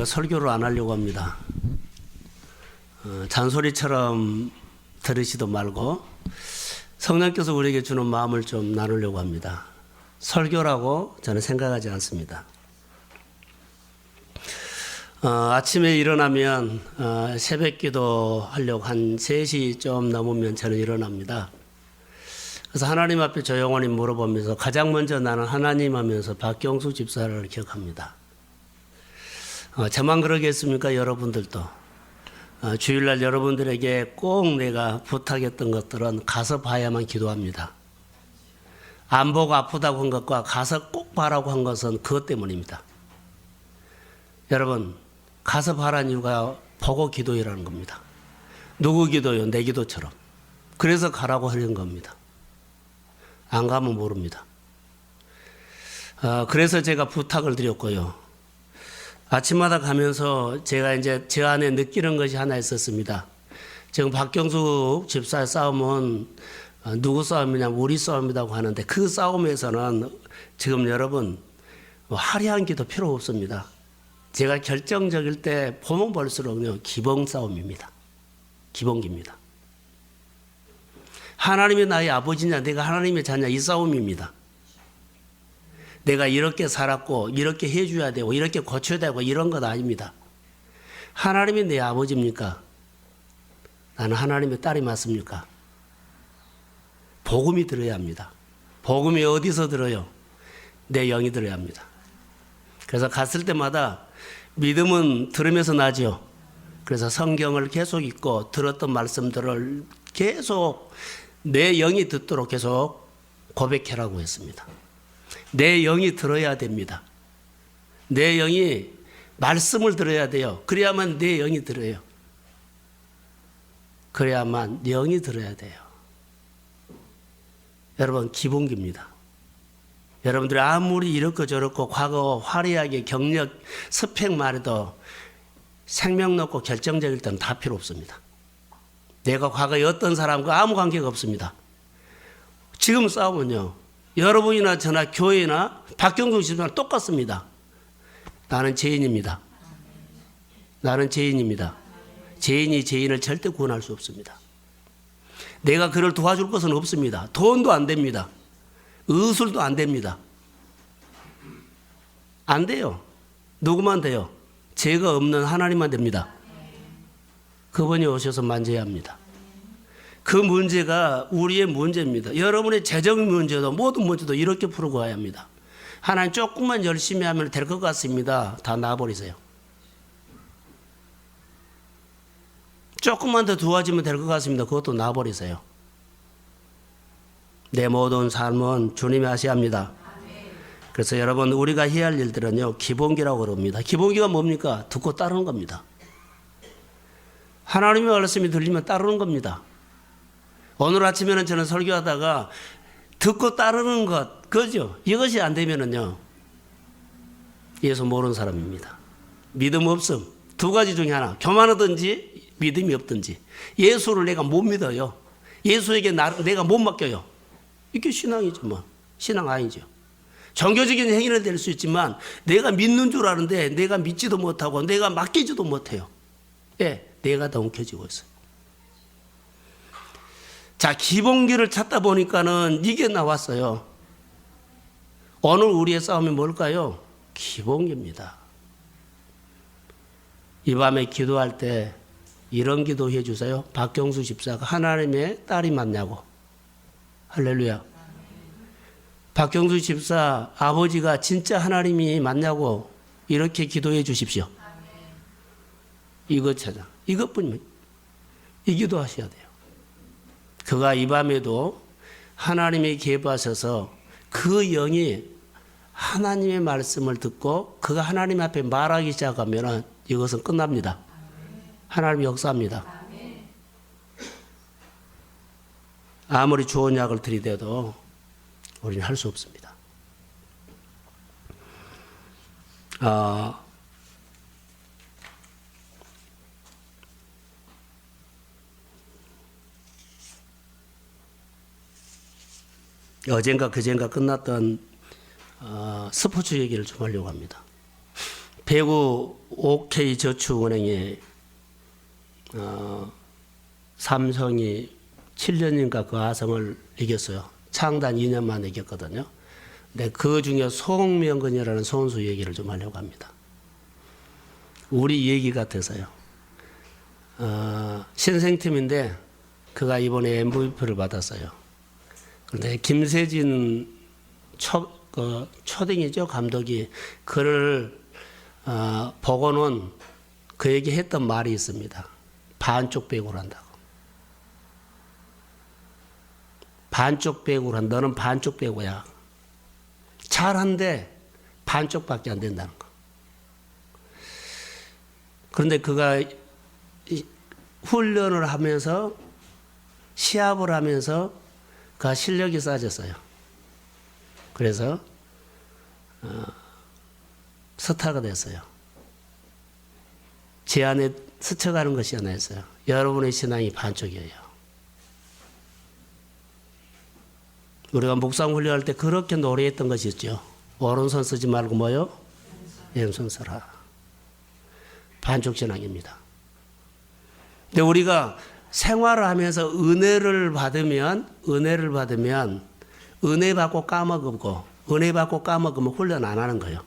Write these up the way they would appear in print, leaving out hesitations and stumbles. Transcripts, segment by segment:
제가 설교를 안 하려고 합니다. 잔소리처럼 들으시도 말고 성령께서 우리에게 주는 마음을 좀 나누려고 합니다. 설교라고 저는 생각하지 않습니다. 아침에 일어나면 새벽 기도 하려고 한 3시 좀 넘으면 저는 일어납니다. 그래서 하나님 앞에 저 영혼이 물어보면서 가장 먼저 나는 하나님 하면서 박경수 집사를 기억합니다. 저만 그러겠습니까? 여러분들도. 주일날 여러분들에게 꼭 내가 부탁했던 것들은 가서 봐야만 기도합니다. 안 보고 아프다고 한 것과 가서 꼭 봐라고 한 것은 그것 때문입니다. 여러분, 가서 봐라는 이유가 보고 기도하라는 겁니다. 누구 기도요? 내 기도처럼. 그래서 가라고 하는 겁니다. 안 가면 모릅니다. 그래서 제가 부탁을 드렸고요. 아침마다 가면서 제가 이제 제 안에 느끼는 것이 하나 있었습니다. 지금 박경수 집사의 싸움은 누구 싸움이냐, 우리 싸움이라고 하는데 그 싸움에서는 지금 여러분 화려한 기도 필요 없습니다. 제가 결정적일 때 보면 볼수록요 기본 싸움입니다. 기본기입니다. 하나님이 나의 아버지냐, 내가 하나님의 자냐, 이 싸움입니다. 내가 이렇게 살았고 이렇게 해줘야 되고 이렇게 고쳐야 되고 이런 것 아닙니다. 하나님이 내 아버지입니까? 나는 하나님의 딸이 맞습니까? 복음이 들어야 합니다. 복음이 어디서 들어요? 내 영이 들어야 합니다. 그래서 갔을 때마다 믿음은 들으면서 나죠. 그래서 성경을 계속 읽고 들었던 말씀들을 계속 내 영이 듣도록 계속 고백하라고 했습니다. 내 영이 들어야 됩니다. 내 영이 말씀을 들어야 돼요. 그래야만 내 영이 들어요. 그래야만 영이 들어야 돼요. 여러분, 기본기입니다. 여러분들이 아무리 이렇고 저렇고 과거 화려하게 경력 스펙 말해도 생명 놓고 결정적일 때는 다 필요 없습니다. 내가 과거에 어떤 사람과 아무 관계가 없습니다. 지금 싸우면요, 여러분이나 저나 교회나 박경수 집사랑 똑같습니다. 나는 죄인입니다. 나는 죄인입니다. 죄인이 죄인을 절대 구원할 수 없습니다. 내가 그를 도와줄 것은 없습니다. 돈도 안 됩니다. 의술도 안 됩니다. 안 돼요. 누구만 돼요? 죄가 없는 하나님만 됩니다. 그분이 오셔서 만져야 합니다. 그 문제가 우리의 문제입니다. 여러분의 재정 문제도 모든 문제도 이렇게 풀고 가야 합니다. 하나님 조금만 열심히 하면 될 것 같습니다. 다 놔버리세요. 조금만 더 도와주면 될 것 같습니다. 그것도 놔버리세요. 내 모든 삶은 주님이 하셔야 합니다. 그래서 여러분, 우리가 해야 할 일들은요, 기본기라고 그럽니다. 기본기가 뭡니까? 듣고 따르는 겁니다. 하나님의 말씀이 들리면 따르는 겁니다. 오늘 아침에는 저는 설교하다가 듣고 따르는 것, 그죠? 이것이 안 되면은요, 예수 모르는 사람입니다. 믿음 없음. 두 가지 중에 하나. 교만하든지 믿음이 없든지. 예수를 내가 못 믿어요. 예수에게 내가 못 맡겨요. 이게 신앙이죠, 뭐. 신앙 아니죠. 종교적인 행위는 될 수 있지만 내가 믿는 줄 아는데 내가 믿지도 못하고 내가 맡기지도 못해요. 예, 내가 다 움켜쥐고 있어요. 자, 기본기를 찾다 보니까는 이게 나왔어요. 오늘 우리의 싸움이 뭘까요? 기본기입니다. 이 밤에 기도할 때 이런 기도 해주세요. 박경수 집사가 하나님의 딸이 맞냐고. 할렐루야. 박경수 집사 아버지가 진짜 하나님이 맞냐고 이렇게 기도해 주십시오. 이것 찾아. 이것뿐이면 이 기도 하셔야 돼요. 그가 이 밤에도 하나님이 계부하셔서 그 영이 하나님의 말씀을 듣고 그가 하나님 앞에 말하기 시작하면 이것은 끝납니다. 하나님이 역사합니다. 아무리 좋은 약을 들이대도 우리는 할 수 없습니다. 어젠가 그젠가 끝났던 스포츠 얘기를 좀 하려고 합니다. 대구 OK저축은행에 삼성이 7년인가 그 아성을 이겼어요. 창단 2년 만에 이겼거든요. 근데 그 중에 송명근이라는 선수 얘기를 좀 하려고 합니다. 우리 얘기 같아서요. 신생팀인데 그가 이번에 MVP를 받았어요. 그런데 김세진 초딩이죠, 감독이. 그를 보고는 그에게 했던 말이 있습니다. 반쪽 배구를 한다고. 반쪽 배구를 한다. 너는 반쪽 배구야. 잘한데 반쪽밖에 안 된다는 거. 그런데 그가 훈련을 하면서 시합을 하면서 그 실력이 쌓여졌어요. 그래서 스타가 됐어요. 제 안에 스쳐가는 것이 하나 있어요. 여러분의 신앙이 반쪽이에요. 우리가 묵상 훈련할 때 그렇게 노래했던 것이 있죠. 오른손 쓰지 말고 뭐요? 왼손 써라. 반쪽 신앙입니다. 근데 우리가 생활을 하면서 은혜를 받으면 은혜 받고 까먹고 은혜 받고 까먹으면 훈련 안 하는 거예요.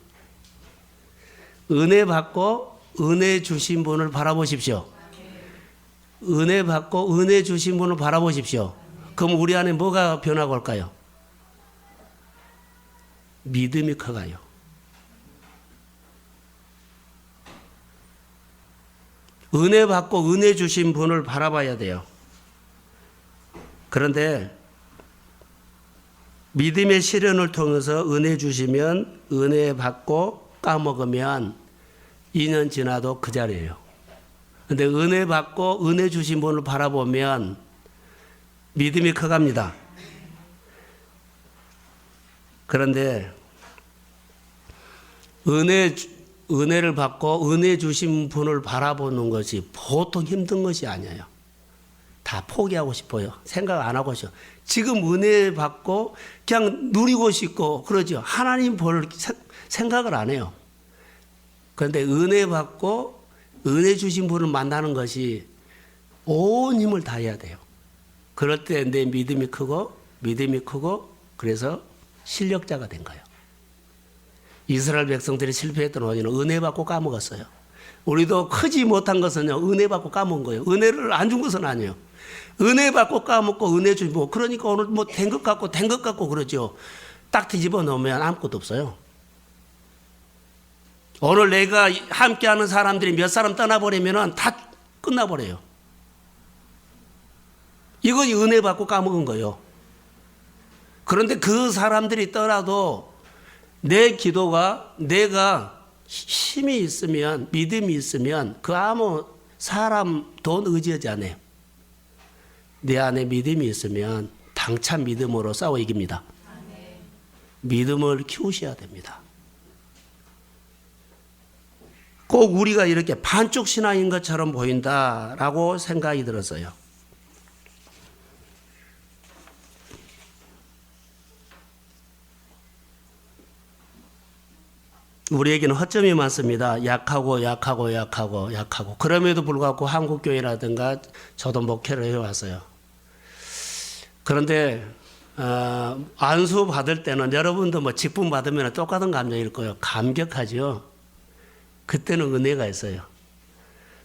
은혜 받고 은혜 주신 분을 바라보십시오. 은혜 받고 은혜 주신 분을 바라보십시오. 그럼 우리 안에 뭐가 변하고 올까요? 믿음이 커가요. 은혜 받고 은혜 주신 분을 바라봐야 돼요. 그런데 믿음의 시련을 통해서 은혜 주시면 은혜 받고 까먹으면 2년 지나도 그 자리예요. 그런데 은혜 받고 은혜 주신 분을 바라보면 믿음이 커갑니다. 그런데 은혜를 받고 은혜 주신 분을 바라보는 것이 보통 힘든 것이 아니에요. 다 포기하고 싶어요. 생각 안 하고 싶어요. 지금 은혜 받고 그냥 누리고 싶고 그러죠. 하나님 볼 생각을 안 해요. 그런데 은혜 받고 은혜 주신 분을 만나는 것이 온 힘을 다해야 돼요. 그럴 때 내 믿음이 크고 그래서 실력자가 된 거예요. 이스라엘 백성들이 실패했던 원인은 은혜 받고 까먹었어요. 우리도 크지 못한 것은요, 은혜 받고 까먹은 거예요. 은혜를 안 준 것은 아니에요. 은혜 받고 까먹고 은혜 주고, 그러니까 오늘 뭐 된 것 같고 그러죠. 딱 뒤집어 놓으면 아무것도 없어요. 오늘 내가 함께하는 사람들이 몇 사람 떠나버리면 다 끝나버려요. 이건 은혜 받고 까먹은 거예요. 그런데 그 사람들이 떠나도 내 기도가 내가 힘이 있으면 믿음이 있으면 그 아무 사람 돈 의지하지 않아요. 내 안에 믿음이 있으면 당찬 믿음으로 싸워 이깁니다. 믿음을 키우셔야 됩니다. 꼭 우리가 이렇게 반쪽 신앙인 것처럼 보인다라고 생각이 들었어요. 우리에게는 허점이 많습니다. 약하고. 그럼에도 불구하고 한국교회라든가 저도 목회를 해왔어요. 그런데 안수 받을 때는 여러분도 뭐 직분 받으면 똑같은 감정일 거예요. 감격하죠. 그때는 은혜가 있어요.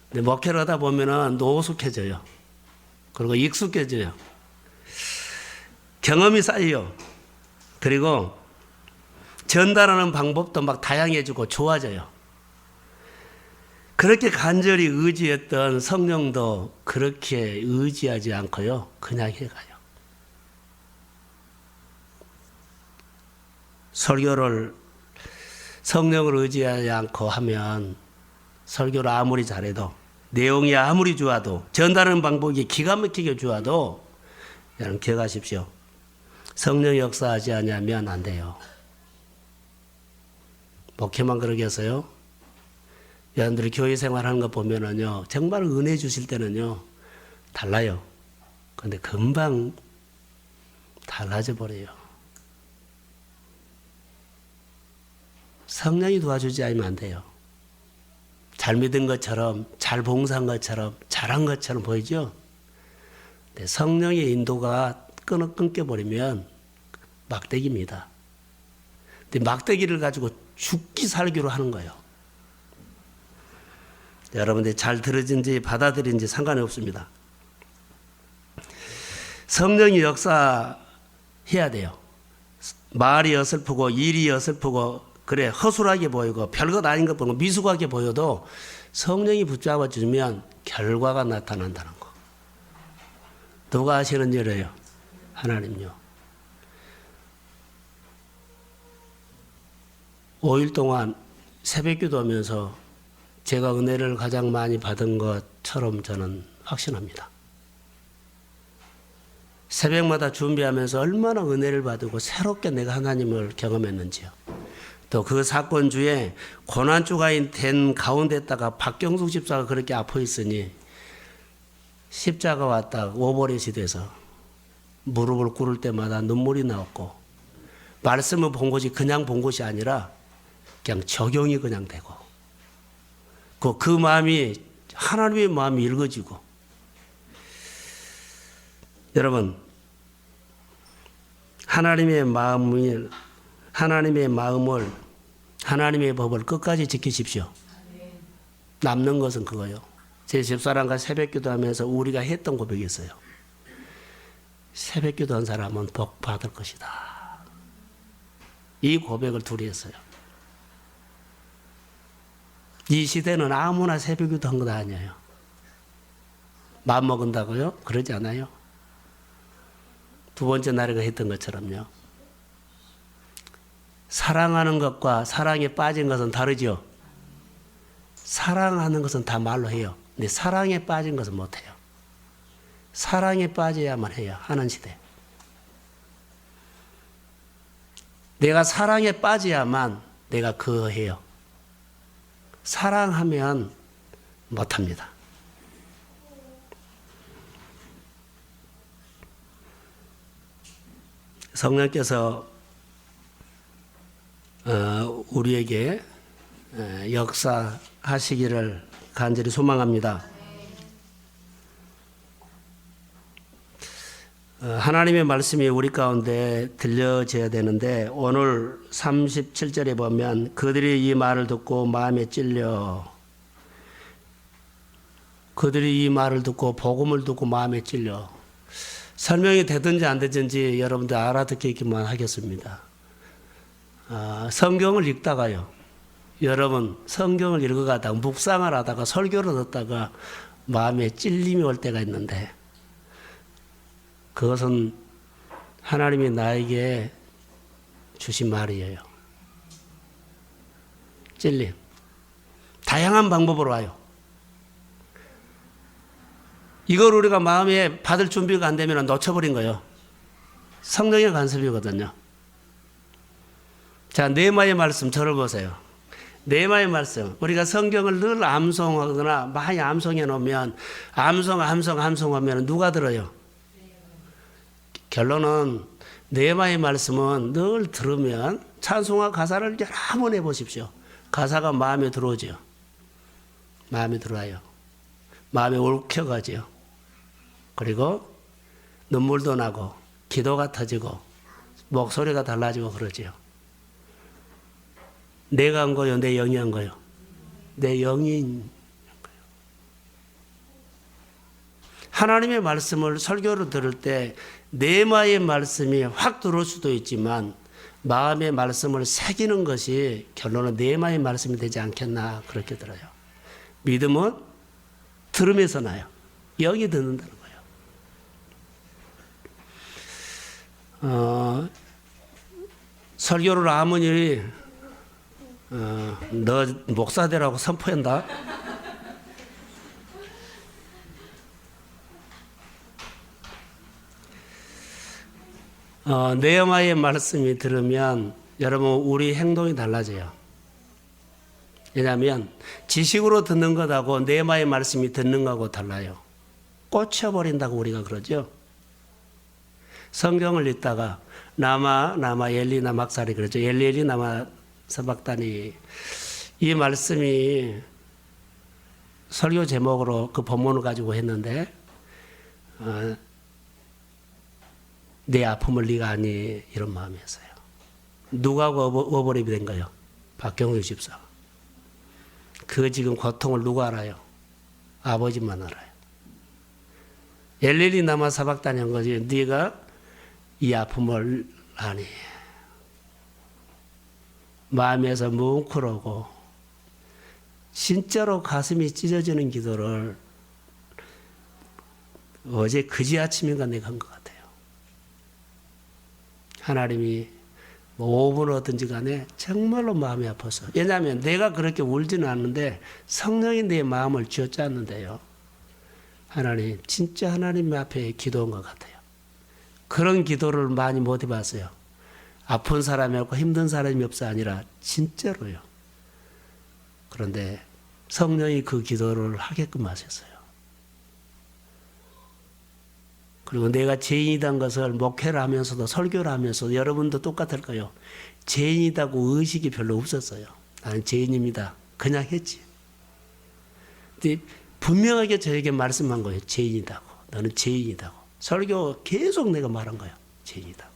근데 목회를 하다 보면은 노숙해져요. 그리고 익숙해져요. 경험이 쌓여요. 그리고 전달하는 방법도 막 다양해지고 좋아져요. 그렇게 간절히 의지했던 성령도 그렇게 의지하지 않고요. 그냥 해가요. 설교를 성령을 의지하지 않고 하면 설교를 아무리 잘해도 내용이 아무리 좋아도 전달하는 방법이 기가 막히게 좋아도 여러분 기억하십시오. 성령 역사하지 않으면 안 돼요. 목회만 그러겠어요? 여러분들이 교회 생활하는 거 보면은요, 정말 은혜 주실 때는요, 달라요. 근데 금방 달라져 버려요. 성령이 도와주지 않으면 안 돼요. 잘 믿은 것처럼, 잘 봉사한 것처럼, 잘한 것처럼 보이죠? 근데 성령의 인도가 끊겨버리면 막대기입니다. 근데 막대기를 가지고 죽기 살기로 하는 거예요. 여러분들 잘 들어진지 받아들인지 상관이 없습니다. 성령이 역사해야 돼요. 말이 어설프고 일이 어설프고 그래 허술하게 보이고 별것 아닌 것 보고 미숙하게 보여도 성령이 붙잡아 주면 결과가 나타난다는 거. 누가 하시는 일이에요? 하나님요. 5일 동안 새벽기도 하면서 제가 은혜를 가장 많이 받은 것처럼 저는 확신합니다. 새벽마다 준비하면서 얼마나 은혜를 받고 새롭게 내가 하나님을 경험했는지요. 또 그 사건 주에 고난주가 된 가운데다가 박경숙 집사가 그렇게 아파 있으니 십자가 왔다 오버렛이 돼서 무릎을 꿇을 때마다 눈물이 나왔고 말씀을 본 것이 그냥 본 것이 아니라 그냥 적용이 그냥 되고 그 마음이 하나님의 마음이 읽어지고 여러분 하나님의 마음을 하나님의 법을 끝까지 지키십시오. 남는 것은 그거요. 제 집사람과 새벽기도 하면서 우리가 했던 고백이 있어요. 새벽기도 한 사람은 복 받을 것이다. 이 고백을 둘이 했어요. 이 시대는 아무나 새벽기도 한 것 아니에요. 마음 먹은다고요? 그러지 않아요. 두 번째 날에 했던 것처럼요. 사랑하는 것과 사랑에 빠진 것은 다르죠. 사랑하는 것은 다 말로 해요. 근데 사랑에 빠진 것은 못해요. 사랑에 빠져야만 해요. 하는 시대. 내가 사랑에 빠져야만 내가 그거 해요. 사랑하면 못합니다. 성령께서 우리에게 역사하시기를 간절히 소망합니다. 하나님의 말씀이 우리 가운데 들려져야 되는데 오늘 37절에 보면 그들이 이 말을 듣고 마음에 찔려 그들이 이 말을 듣고 복음을 듣고 마음에 찔려 설명이 되든지 안 되든지 여러분들 알아듣기만 하겠습니다. 성경을 읽다가요. 여러분 성경을 읽어가다가 묵상을 하다가 설교를 듣다가 마음에 찔림이 올 때가 있는데 그것은 하나님이 나에게 주신 말이에요. 찔림. 다양한 방법으로 와요. 이걸 우리가 마음에 받을 준비가 안 되면 놓쳐버린 거예요. 성령의 간섭이거든요. 자, 네마의 말씀 저를 보세요. 네마의 말씀. 우리가 성경을 늘 암송하거나 많이 암송해 놓으면 암송하면 누가 들어요? 결론은 네마의 말씀은 늘 들으면 찬송가 가사를 여러 번 해보십시오. 가사가 마음에 들어오죠. 마음에 들어와요. 마음에 얽혀가지요. 그리고 눈물도 나고 기도가 터지고 목소리가 달라지고 그러지요. 내가 한 거요? 내 영이 한 거요? 내 영이 한 거요. 하나님의 말씀을 설교로 들을 때 네마의 말씀이 확 들어올 수도 있지만 마음의 말씀을 새기는 것이 결론은 네마의 말씀이 되지 않겠나 그렇게 들어요. 믿음은 들음에서 나요. 영이 듣는다는 거예요. 설교를 아무리 너 목사되라고 선포한다. 네마의 말씀이 들으면 여러분 우리 행동이 달라져요. 왜냐하면 지식으로 듣는 것하고 네마의 말씀이 듣는 것하고 달라요. 꽂혀버린다고 우리가 그러죠. 성경을 읽다가 나마 엘리나 막살이 그러죠. 엘리 나마 사박다니 이 말씀이 설교 제목으로 그 본문을 가지고 했는데 내 아픔을 네가 아니 이런 마음이었어요. 누가 어버립이 된 거예요? 박경수 집사. 그 지금 고통을 누가 알아요? 아버지만 알아요. 엘리리 남아 사박단이 한 거지. 네가 이 아픔을 아니. 마음에서 뭉클하고 진짜로 가슴이 찢어지는 기도를 어제 그제 아침인가 내가 한 것 같아요. 하나님이 뭐 5분 어떤지 간에 정말로 마음이 아파서. 왜냐하면 내가 그렇게 울지는 않는데 성령이 내 마음을 쥐어짰는데요. 하나님, 진짜 하나님 앞에 기도한 것 같아요. 그런 기도를 많이 못 해봤어요. 아픈 사람이 없고 힘든 사람이 없어 아니라 진짜로요. 그런데 성령이 그 기도를 하게끔 하셨어요. 그리고 내가 죄인이란 것을 목회를 하면서도 설교를 하면서도 여러분도 똑같을 거예요. 죄인이라고 의식이 별로 없었어요. 나는 죄인입니다. 그냥 했지. 근데 분명하게 저에게 말씀한 거예요. 죄인이라고. 너는 죄인이라고. 설교 계속 내가 말한 거예요. 죄인이라고.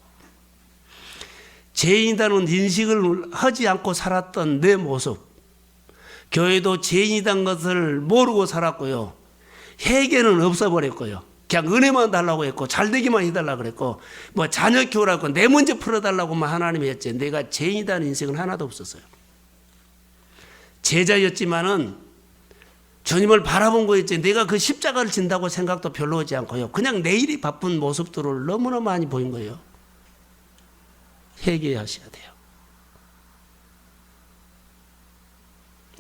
죄인이라는 인식을 하지 않고 살았던 내 모습. 교회도 죄인이란 것을 모르고 살았고요. 회개는 없어버렸고요. 그냥 은혜만 달라고 했고 잘되기만 해달라고 그랬고 뭐 자녀 키우라고 내 문제 풀어달라고만 하나님이 했지. 내가 죄인이라는 인생은 하나도 없었어요. 제자였지만은 주님을 바라본 거였지 내가 그 십자가를 진다고 생각도 별로 하지 않고요. 그냥 내일이 바쁜 모습들을 너무나 많이 보인 거예요. 회개하셔야 돼요.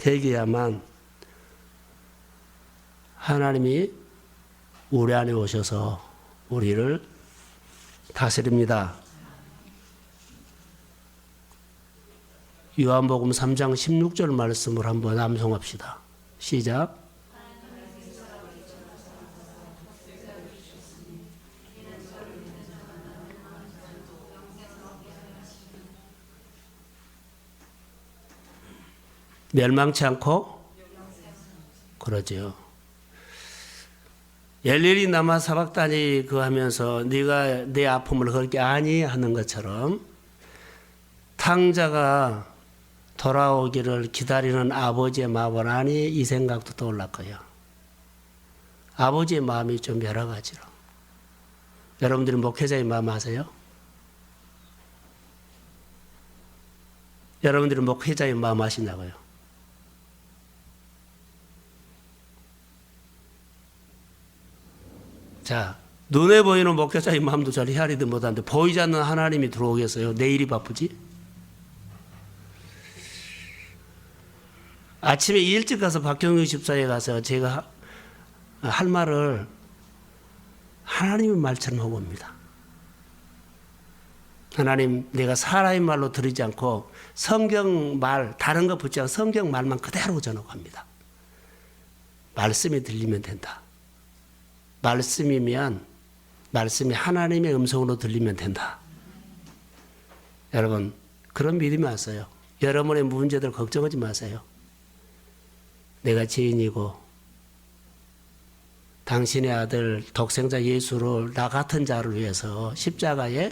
회개야만 하나님이 우리 안에 오셔서 우리를 다스립니다. 요한복음 3장 16절 말씀을 한번 암송합시다. 시작. 멸망치 않고 그러죠. 엘리리 남아 사박단이 그 하면서 네가 내 아픔을 그렇게 아니 하는 것처럼 탕자가 돌아오기를 기다리는 아버지의 마음을 아니 이 생각도 떠올랐 거예요. 아버지의 마음이 좀 여러 가지로. 여러분들이 목회자의 마음 아세요? 여러분들이 목회자의 마음 아시냐고요? 자, 눈에 보이는 목회자의 마음도 잘 헤아리지 못하는데 보이지 않는 하나님이 들어오겠어요? 내일이 바쁘지? 아침에 일찍 가서 박경규 집사에 가서 제가 할 말을 하나님의 말처럼 하고 옵니다. 하나님, 내가 사람의 말로 들으지 않고 성경 말, 다른 거 붙지 않고 성경 말만 그대로 전하고 합니다. 말씀이 들리면 된다. 말씀이면 말씀이 하나님의 음성으로 들리면 된다. 여러분, 그런 믿음이 왔어요. 여러분의 문제들 걱정하지 마세요. 내가 죄인이고 당신의 아들 독생자 예수를 나 같은 자를 위해서 십자가에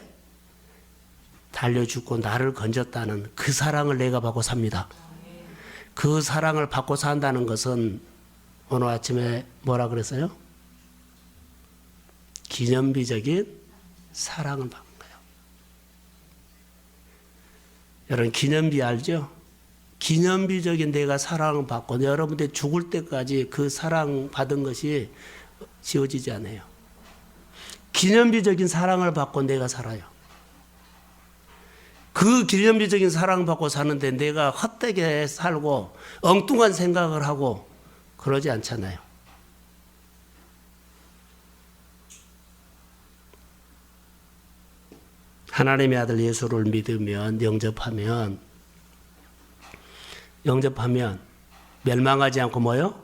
달려 죽고 나를 건졌다는 그 사랑을 내가 받고 삽니다. 그 사랑을 받고 산다는 것은 오늘 아침에 뭐라 그랬어요? 기념비적인 사랑을 받는 거예요. 여러분 기념비 알죠? 기념비적인 내가 사랑을 받고 여러분들 죽을 때까지 그 사랑 받은 것이 지워지지 않아요. 기념비적인 사랑을 받고 내가 살아요. 그 기념비적인 사랑을 받고 사는데 내가 헛되게 살고 엉뚱한 생각을 하고 그러지 않잖아요. 하나님의 아들 예수를 믿으면 영접하면 멸망하지 않고 뭐요?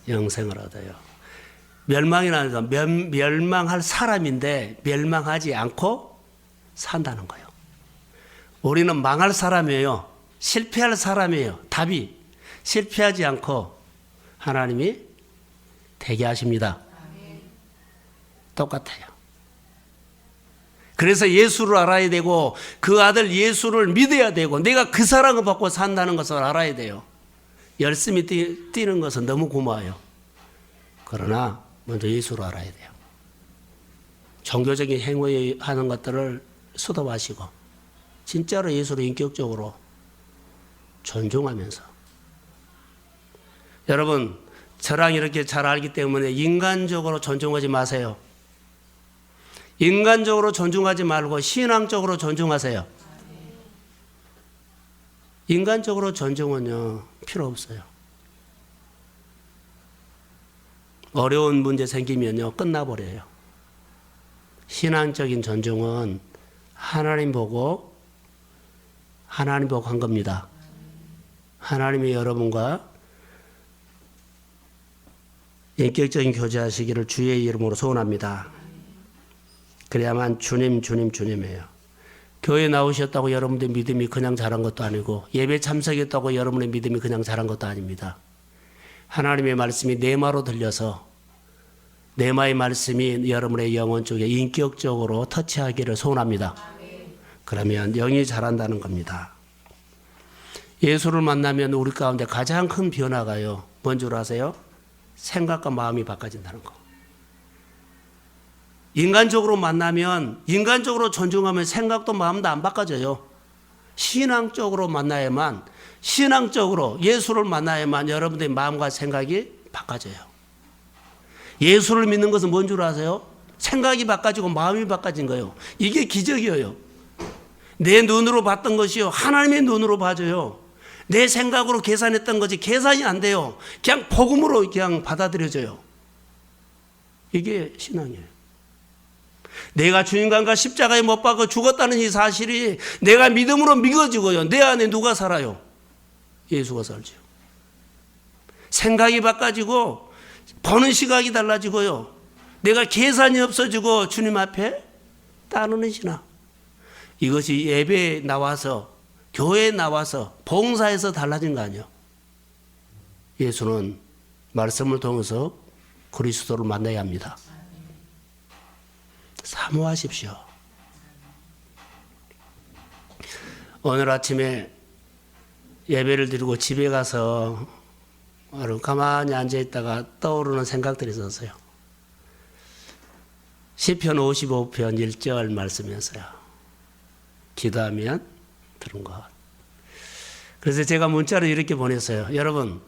영생을 얻어요. 멸망이라는 건 멸망할 사람인데 멸망하지 않고 산다는 거예요. 우리는 망할 사람이에요. 실패할 사람이에요. 답이 실패하지 않고 하나님이 되게 하십니다. 똑같아요. 그래서 예수를 알아야 되고 그 아들 예수를 믿어야 되고 내가 그 사랑을 받고 산다는 것을 알아야 돼요. 열심히 뛰는 것은 너무 고마워요. 그러나 먼저 예수를 알아야 돼요. 종교적인 행위하는 것들을 수도하시고 진짜로 예수를 인격적으로 존중하면서 여러분 저랑 이렇게 잘 알기 때문에 인간적으로 존중하지 마세요. 인간적으로 존중하지 말고 신앙적으로 존중하세요. 인간적으로 존중은요 필요 없어요. 어려운 문제 생기면요 끝나버려요. 신앙적인 존중은 하나님 보고 한 겁니다. 하나님이 여러분과 인격적인 교제하시기를 주의 이름으로 소원합니다. 그래야만 주님이에요. 교회 나오셨다고 여러분들의 믿음이 그냥 자란 것도 아니고 예배 참석했다고 여러분의 믿음이 그냥 자란 것도 아닙니다. 하나님의 말씀이 내마로 들려서 내마의 말씀이 여러분의 영혼 쪽에 인격적으로 터치하기를 소원합니다. 그러면 영이 자란다는 겁니다. 예수를 만나면 우리 가운데 가장 큰 변화가요. 뭔 줄 아세요? 생각과 마음이 바꿔진다는 거. 인간적으로 만나면 인간적으로 존중하면 생각도 마음도 안 바꿔져요. 신앙적으로 만나야만 신앙적으로 예수를 만나야만 여러분들의 마음과 생각이 바꿔져요. 예수를 믿는 것은 뭔 줄 아세요? 생각이 바꿔지고 마음이 바꿔진 거예요. 이게 기적이에요. 내 눈으로 봤던 것이요 하나님의 눈으로 봐져요. 내 생각으로 계산했던 것이 계산이 안 돼요. 그냥 복음으로 그냥 받아들여져요. 이게 신앙이에요. 내가 주인간과 십자가에 못 박아 죽었다는 이 사실이 내가 믿음으로 믿어지고요. 내 안에 누가 살아요? 예수가 살죠. 생각이 바꿔지고 보는 시각이 달라지고요. 내가 계산이 없어지고 주님 앞에 따르는 신앙. 이것이 예배에 나와서 교회에 나와서 봉사에서 달라진 거 아니에요. 예수는 말씀을 통해서 그리스도를 만나야 합니다. 사모하십시오. 오늘 아침에 예배를 드리고 집에 가서 가만히 앉아있다가 떠오르는 생각들이 있었어요. 시편 55편 1절 말씀이었어요. 기도하면 들은 것. 그래서 제가 문자로 이렇게 보냈어요. 여러분,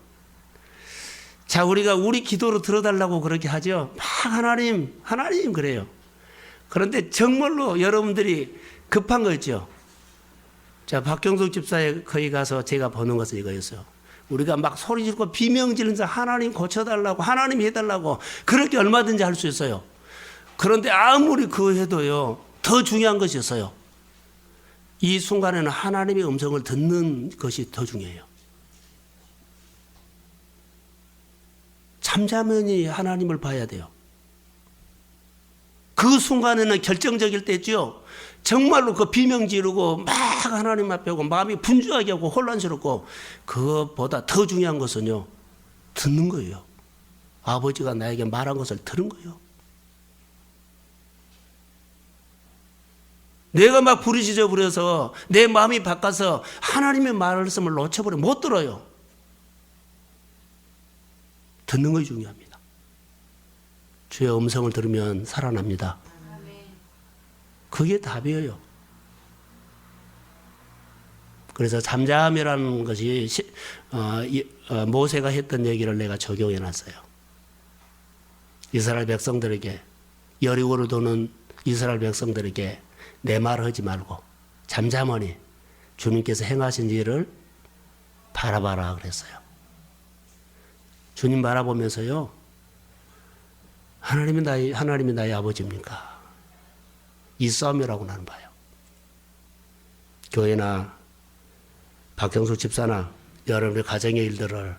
자 우리가 우리 기도로 들어달라고 그렇게 하죠. 막 하나님 그래요. 그런데 정말로 여러분들이 급한 거 있죠. 자 박경숙 집사에 거기 가서 제가 보는 것은 이거였어요. 우리가 막 소리 지르고 비명 지르면서 하나님 고쳐달라고 하나님 해달라고 그렇게 얼마든지 할 수 있어요. 그런데 아무리 그거 해도요 더 중요한 것이 있어요. 이 순간에는 하나님의 음성을 듣는 것이 더 중요해요. 잠잠히 하나님을 봐야 돼요. 그 순간에는 결정적일 때죠. 정말로 그 비명 지르고 막 하나님 앞에 오고 마음이 분주하게 하고 혼란스럽고 그것보다 더 중요한 것은요. 듣는 거예요. 아버지가 나에게 말한 것을 들은 거예요. 내가 막 부르짖어 버려서 내 마음이 바꿔서 하나님의 말씀을 놓쳐버려 못 들어요. 듣는 것이 중요합니다. 주의 음성을 들으면 살아납니다. 그게 답이에요. 그래서 잠잠이라는 것이 모세가 했던 얘기를 내가 적용해 놨어요. 이스라엘 백성들에게 여리고를 도는 이스라엘 백성들에게 내 말을 하지 말고 잠잠하니 주님께서 행하신 일을 바라봐라 그랬어요. 주님 바라보면서요. 하나님이 나의 아버지입니까? 이 싸움이라고 나는 봐요. 교회나 박경숙 집사나 여러분의 가정의 일들을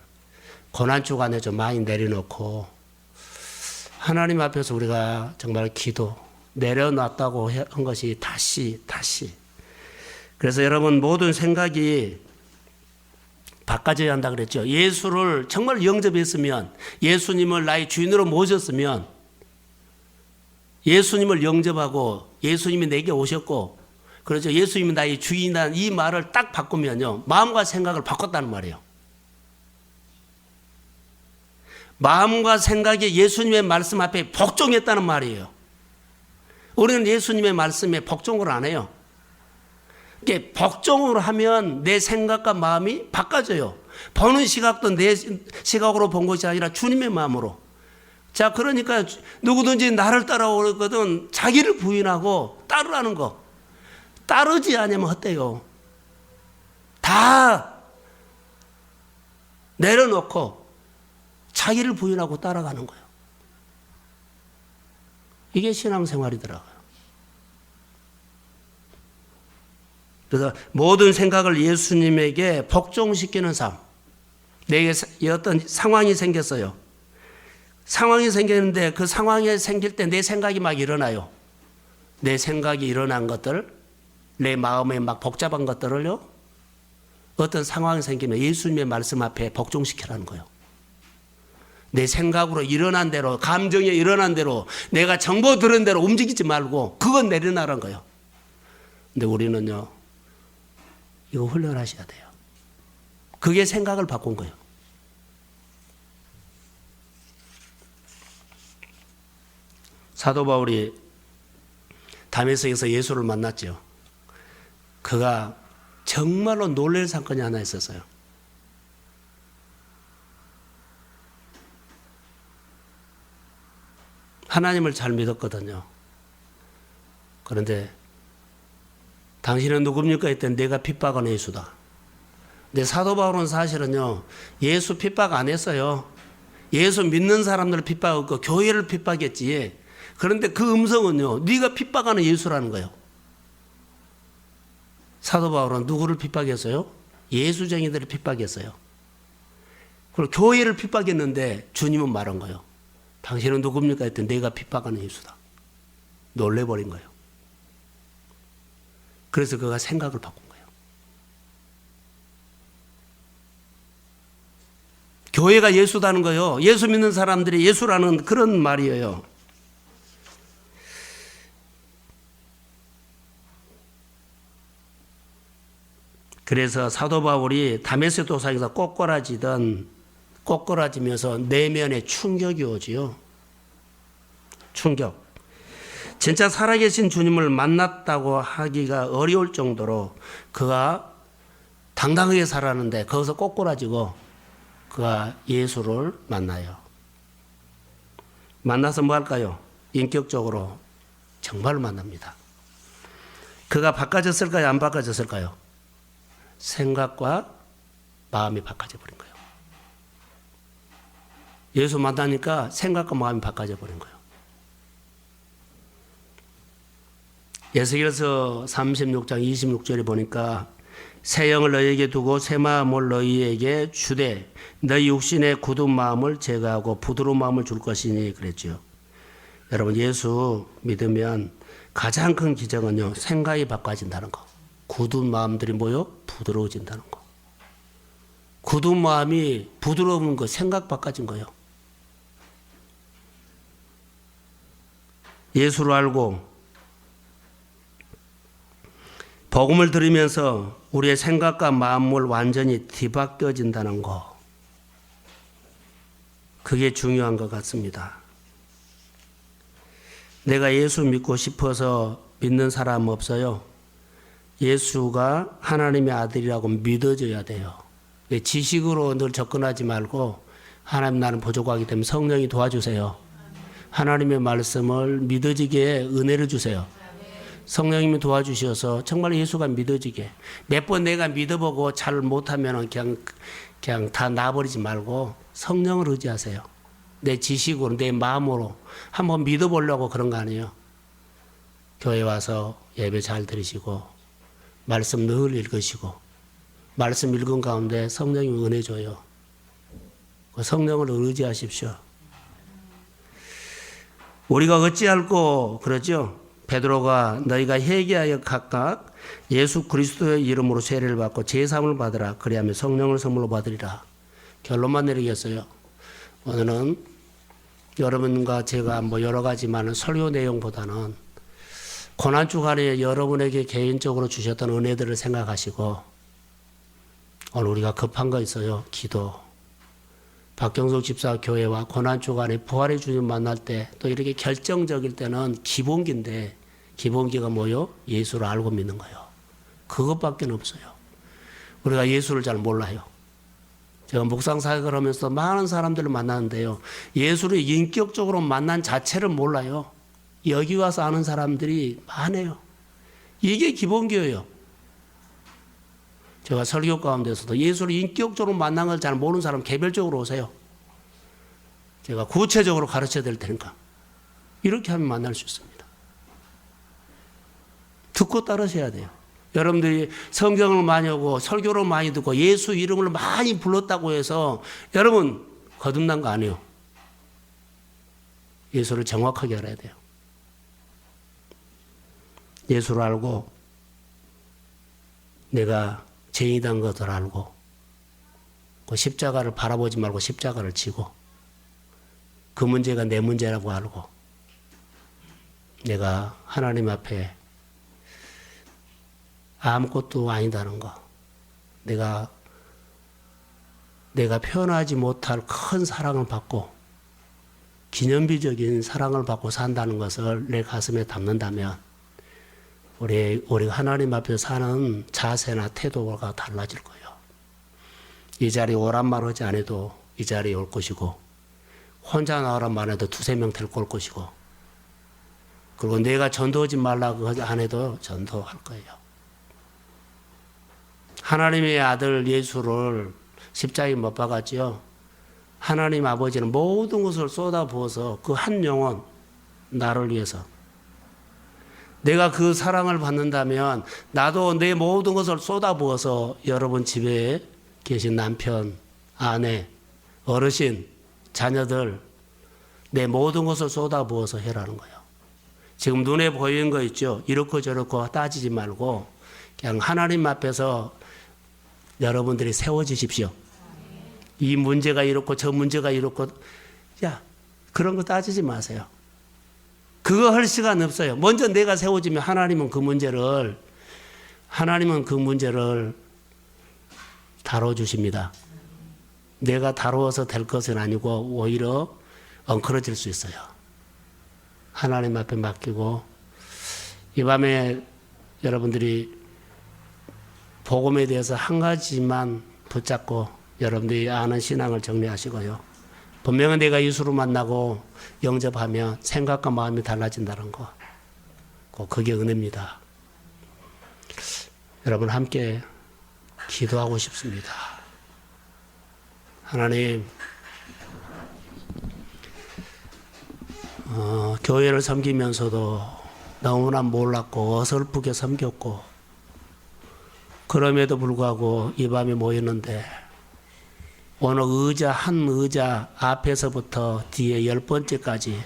고난 주간에 좀 많이 내려놓고 하나님 앞에서 우리가 정말 기도 내려놨다고 한 것이 다시 그래서 여러분 모든 생각이 바꿔져야 한다 그랬죠. 예수를 정말 영접했으면, 예수님을 나의 주인으로 모셨으면, 예수님을 영접하고 예수님이 내게 오셨고, 그렇죠. 예수님이 나의 주인이라는 이 말을 딱 바꾸면요, 마음과 생각을 바꿨다는 말이에요. 마음과 생각이 예수님의 말씀 앞에 복종했다는 말이에요. 우리는 예수님의 말씀에 복종을 안 해요. 이게 복종을 하면 내 생각과 마음이 바꿔져요. 보는 시각도 내 시각으로 본 것이 아니라 주님의 마음으로. 자, 그러니까 누구든지 나를 따라오거든 자기를 부인하고 따르라는 거. 따르지 않으면 헛돼요. 다 내려놓고 자기를 부인하고 따라가는 거예요. 이게 신앙생활이더라고요. 그래서 모든 생각을 예수님에게 복종시키는 삶. 내게 어떤 상황이 생겼어요. 상황이 생겼는데 그 상황이 생길 때 내 생각이 막 일어나요. 내 생각이 일어난 것들, 내 마음에 막 복잡한 것들을요, 어떤 상황이 생기면 예수님의 말씀 앞에 복종시키라는 거예요. 내 생각으로 일어난 대로, 감정에 일어난 대로, 내가 정보 들은 대로 움직이지 말고 그건 내려놔라는 거예요. 근데 우리는요, 이거 훈련하셔야 돼요. 그게 생각을 바꾼 거예요. 사도 바울이 다메섹에서 예수를 만났죠. 그가 정말로 놀랄 사건이 하나 있었어요. 하나님을 잘 믿었거든요. 그런데 당신은 누굽니까? 했더니 내가 핍박한 예수다. 근데 사도 바울은 사실은요, 예수 핍박 안 했어요. 예수 믿는 사람들을 핍박했고 교회를 핍박했지. 그런데 그 음성은요, 네가 핍박하는 예수라는 거예요. 사도 바울은 누구를 핍박했어요? 예수쟁이들을 핍박했어요. 그리고 교회를 핍박했는데 주님은 말한 거예요. 당신은 누굽니까? 했더니 내가 핍박하는 예수다. 놀래버린 거예요. 그래서 그가 생각을 바꾼 거예요. 교회가 예수다는 거예요. 예수 믿는 사람들이 예수라는 그런 말이에요. 그래서 사도 바울이 다메섹 도상에서 꼬꾸라지면서 내면에 충격이 오지요. 충격. 진짜 살아계신 주님을 만났다고 하기가 어려울 정도로 그가 당당하게 살았는데 거기서 꼬꾸라지고 그가 예수를 만나요. 만나서 뭐 할까요? 인격적으로 정말 만납니다. 그가 바꿔졌을까요? 안 바꿔졌을까요? 생각과 마음이 바꿔져 버린 거예요. 예수 만나니까 생각과 마음이 바꿔져 버린 거예요. 에스겔서 36장 26절에 보니까 새 영을 너희에게 두고 새 마음을 너희에게 주되 너희 육신의 굳은 마음을 제거하고 부드러운 마음을 줄 것이니 그랬죠. 여러분, 예수 믿으면 가장 큰 기적은요, 생각이 바꿔진다는 거. 굳은 마음들이 뭐요? 부드러워진다는 거. 굳은 마음이 부드러운 거, 생각 바꿔진 거예요. 예수를 알고 복음을 들으면서 우리의 생각과 마음을 완전히 뒤바뀌어진다는 거. 그게 중요한 것 같습니다. 내가 예수 믿고 싶어서 믿는 사람 없어요. 예수가 하나님의 아들이라고 믿어져야 돼요. 지식으로 늘 접근하지 말고 하나님 나는 부족하기 때문에 성령이 도와주세요. 하나님의 말씀을 믿어지게 은혜를 주세요. 성령님이 도와주셔서 정말 예수가 믿어지게. 몇 번 내가 믿어보고 잘 못하면 그냥 다 놔버리지 말고 성령을 의지하세요. 내 지식으로, 내 마음으로 한번 믿어보려고 그런 거 아니에요. 교회 와서 예배 잘 들으시고 말씀 늘 읽으시고 말씀 읽은 가운데 성령이 은혜 줘요. 성령을 의지하십시오. 우리가 어찌할꼬 그러죠? 베드로가 너희가 회개하여 각각 예수 그리스도의 이름으로 세례를 받고 제사함을 받으라. 그리하면 성령을 선물로 받으리라. 결론만 내리겠어요. 오늘은 여러분과 제가 뭐 여러 가지 많은 설교 내용보다는 고난 주간에 여러분에게 개인적으로 주셨던 은혜들을 생각하시고, 오늘 우리가 급한 거 있어요. 기도. 박경석 집사 교회와 고난 주간에 부활의 주님 만날 때 또 이렇게 결정적일 때는 기본기인데, 기본기가 뭐요? 예수를 알고 믿는 거예요. 그것밖에 없어요. 우리가 예수를 잘 몰라요. 제가 묵상 사역을 하면서 많은 사람들을 만나는데요. 예수를 인격적으로 만난 자체를 몰라요. 여기 와서 아는 사람들이 많아요. 이게 기본기예요. 제가 설교 가운데서도 예수를 인격적으로 만난 걸 잘 모르는 사람 개별적으로 오세요. 제가 구체적으로 가르쳐야 될 테니까. 이렇게 하면 만날 수 있습니다. 듣고 따르셔야 돼요. 여러분들이 성경을 많이 오고 설교를 많이 듣고 예수 이름을 많이 불렀다고 해서 여러분 거듭난 거 아니에요. 예수를 정확하게 알아야 돼요. 예수를 알고 내가 죄인이란 것을 알고 그 십자가를 바라보지 말고 십자가를 지고 그 문제가 내 문제라고 알고 내가 하나님 앞에 아무것도 아니다는 거, 내가 표현하지 못할 큰 사랑을 받고 기념비적인 사랑을 받고 산다는 것을 내 가슴에 담는다면 우리가 하나님 앞에 사는 자세나 태도가 달라질 거예요. 이 자리에 오란 말 하지 않아도 이 자리에 올 것이고, 혼자 나오란 말 해도 두세 명 데리고 올 것이고, 그리고 내가 전도하지 말라고 안 해도 전도할 거예요. 하나님의 아들 예수를 십자가에 못 박았지요. 하나님 아버지는 모든 것을 쏟아부어서 그 한 영혼, 나를 위해서. 내가 그 사랑을 받는다면 나도 내 모든 것을 쏟아부어서 여러분 집에 계신 남편, 아내, 어르신, 자녀들 내 모든 것을 쏟아부어서 해라는 거예요. 지금 눈에 보이는 거 있죠. 이렇고 저렇고 따지지 말고 그냥 하나님 앞에서 여러분들이 세워지십시오. 이 문제가 이렇고 저 문제가 이렇고, 그런 거 따지지 마세요. 그거 할 시간 없어요. 먼저 내가 세워지면 하나님은 그 문제를 다뤄주십니다. 내가 다루어서 될 것은 아니고 오히려 엉클어질 수 있어요. 하나님 앞에 맡기고, 이 밤에 여러분들이 복음에 대해서 한 가지만 붙잡고 여러분들이 아는 신앙을 정리하시고요. 분명히 내가 예수를 만나고 영접하면 생각과 마음이 달라진다는 거. 그게 은혜입니다. 여러분 함께 기도하고 싶습니다. 하나님, 교회를 섬기면서도 너무나 몰랐고 어설프게 섬겼고, 그럼에도 불구하고 이 밤에 모였는데 오늘 한 의자 앞에서부터 뒤에 10번째까지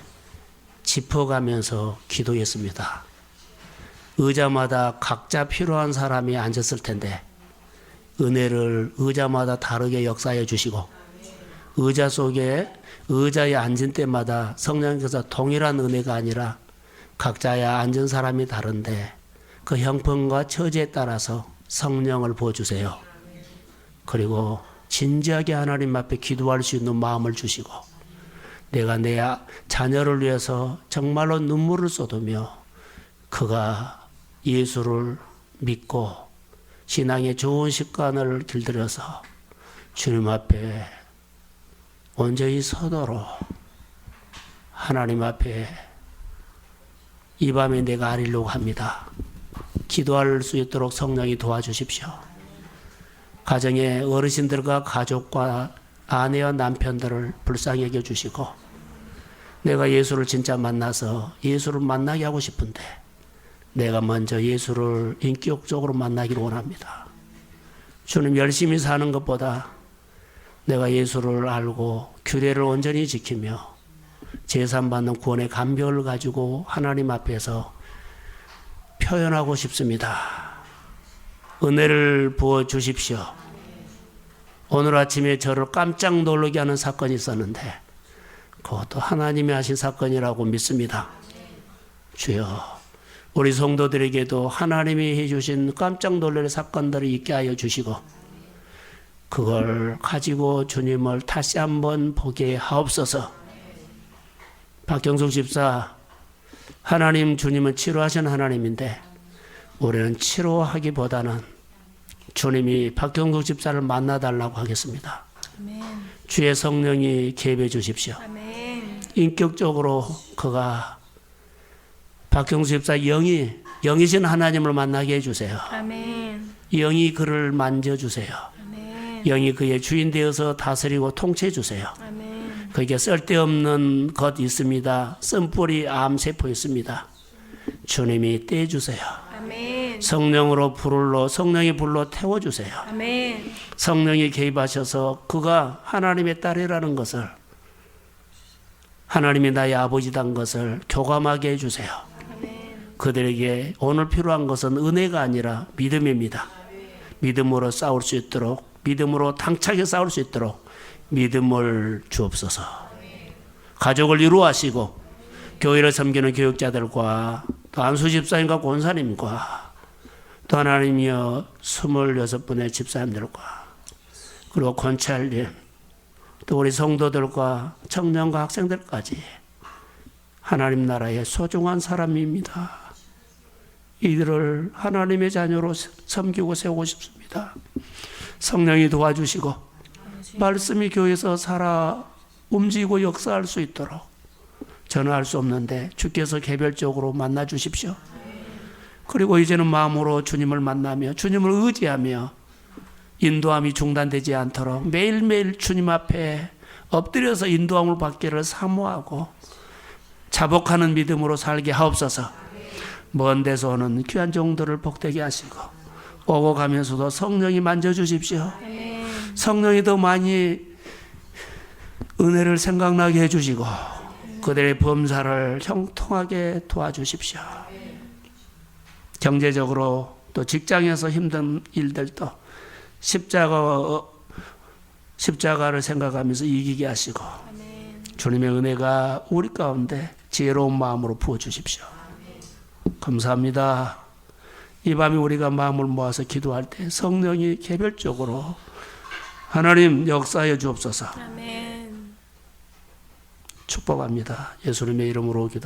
짚어가면서 기도했습니다. 의자마다 각자 필요한 사람이 앉았을 텐데 은혜를 의자마다 다르게 역사해 주시고, 의자 속에 의자에 앉은 때마다 성령께서 동일한 은혜가 아니라 각자의 앉은 사람이 다른데 그 형편과 처지에 따라서 성령을 부어주세요. 그리고 진지하게 하나님 앞에 기도할 수 있는 마음을 주시고, 내가 내 자녀를 위해서 정말로 눈물을 쏟으며 그가 예수를 믿고 신앙의 좋은 습관을 길들여서 주님 앞에 온전히 서도록 하나님 앞에 이 밤에 내가 아리려고 합니다. 기도할 수 있도록 성령이 도와주십시오. 가정의 어르신들과 가족과 아내와 남편들을 불쌍히 여겨주시고, 내가 예수를 진짜 만나서 예수를 만나게 하고 싶은데 내가 먼저 예수를 인격적으로 만나기를 원합니다. 주님, 열심히 사는 것보다 내가 예수를 알고 규례를 온전히 지키며 제산받는 구원의 감격을 가지고 하나님 앞에서 표현하고 싶습니다. 은혜를 부어 주십시오. 오늘 아침에 저를 깜짝 놀라게 하는 사건이 있었는데 그것도 하나님이 하신 사건이라고 믿습니다. 주여, 우리 성도들에게도 하나님이 해주신 깜짝 놀랄 사건들을 있게 하여 주시고 그걸 가지고 주님을 다시 한번 보게 하옵소서. 박경숙 집사, 하나님 주님은 치료하신 하나님인데 우리는 치료하기보다는 주님이 박경숙 집사를 만나달라고 하겠습니다. 아멘. 주의 성령이 개입해 주십시오. 아멘. 인격적으로 그가 박경숙 집사 영이신 하나님을 만나게 해주세요. 아멘. 영이 그를 만져주세요. 아멘. 영이 그의 주인 되어서 다스리고 통치해 주세요. 아멘. 그에게 쓸데없는 것 있습니다. 쓴뿌리 암세포 있습니다. 주님이 떼주세요. 아멘. 성령으로 성령의 불로 태워주세요. 아멘. 성령이 개입하셔서 그가 하나님의 딸이라는 것을, 하나님이 나의 아버지란 것을 교감하게 해주세요. 아멘. 그들에게 오늘 필요한 것은 은혜가 아니라 믿음입니다. 믿음으로 싸울 수 있도록, 믿음으로 당차게 싸울 수 있도록 믿음을 주옵소서. 가족을 이루하시고 교회를 섬기는 교육자들과 또 안수 집사님과 권사님과 또 하나님이여 26분의 집사님들과 그리고 권찰님 또 우리 성도들과 청년과 학생들까지 하나님 나라의 소중한 사람입니다. 이들을 하나님의 자녀로 섬기고 세우고 싶습니다. 성령이 도와주시고 말씀이 교회에서 살아 움직이고 역사할 수 있도록 저는 알 수 없는데 주께서 개별적으로 만나 주십시오. 그리고 이제는 마음으로 주님을 만나며 주님을 의지하며 인도함이 중단되지 않도록 매일매일 주님 앞에 엎드려서 인도함을 받기를 사모하고 자복하는 믿음으로 살게 하옵소서. 먼 데서 오는 귀한 종들을 복되게 하시고 오고 가면서도 성령이 만져주십시오. 성령이 더 많이 은혜를 생각나게 해주시고 그들의 범사를 형통하게 도와주십시오. 경제적으로 또 직장에서 힘든 일들도 십자가를 생각하면서 이기게 하시고 주님의 은혜가 우리 가운데 지혜로운 마음으로 부어주십시오. 감사합니다. 이 밤에 우리가 마음을 모아서 기도할 때 성령이 개별적으로 하나님 역사해 주옵소서. 아멘. 축복합니다. 예수님의 이름으로 기도.